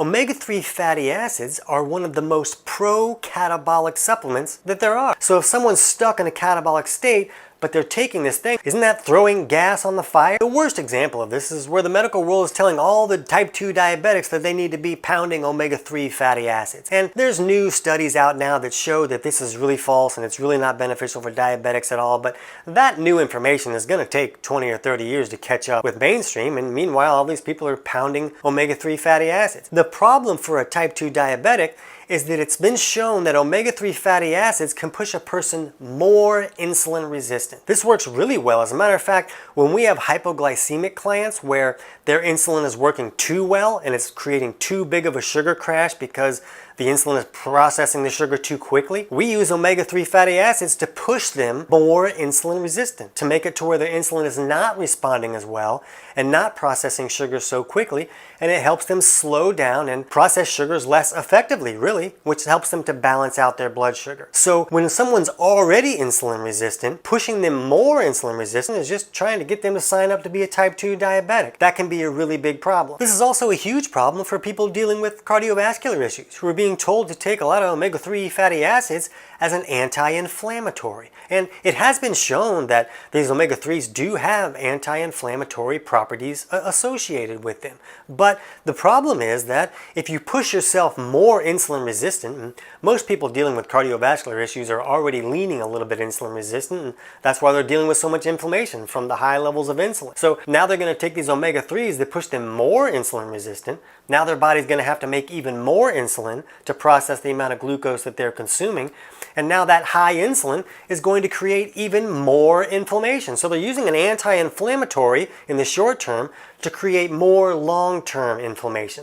Omega-3 fatty acids are one of the most pro-catabolic supplements that there are. So if someone's stuck in a catabolic state, but they're taking this thing, isn't that throwing gas on the fire? The worst example of this is where the medical world is telling all the type 2 diabetics that they need to be pounding omega-3 fatty acids. And there's new studies out now that show that this is really false and it's really not beneficial for diabetics at all, but that new information is going to take 20 or 30 years to catch up with mainstream, and meanwhile all these people are pounding omega-3 fatty acids. The problem for a type 2 diabetic is that it's been shown that omega-3 fatty acids can push a person more insulin resistant. This works really well. As a matter of fact, when we have hypoglycemic clients where their insulin is working too well and it's creating too big of a sugar crash because the insulin is processing the sugar too quickly, we use omega-3 fatty acids to push them more insulin resistant, to make it to where their insulin is not responding as well and not processing sugar so quickly, and it helps them slow down and process sugars less effectively, really, which helps them to balance out their blood sugar. So when someone's already insulin resistant, pushing them more insulin resistant is just trying to get them to sign up to be a type 2 diabetic. That can be a really big problem. This is also a huge problem for people dealing with cardiovascular issues who are being told to take a lot of omega-3 fatty acids as an anti-inflammatory. And it has been shown that these omega-3s do have anti-inflammatory properties associated with them. But the problem is that if you push yourself more insulin resistant, and most people dealing with cardiovascular issues are already leaning a little bit insulin resistant, and that's why they're dealing with so much inflammation from the high levels of insulin. So now they're going to take these omega-3s that push them more insulin resistant. Now their body's going to have to make even more insulin to process the amount of glucose that they're consuming. And now that high insulin is going to create even more inflammation. So they're using an anti-inflammatory in the short term to create more long-term inflammation.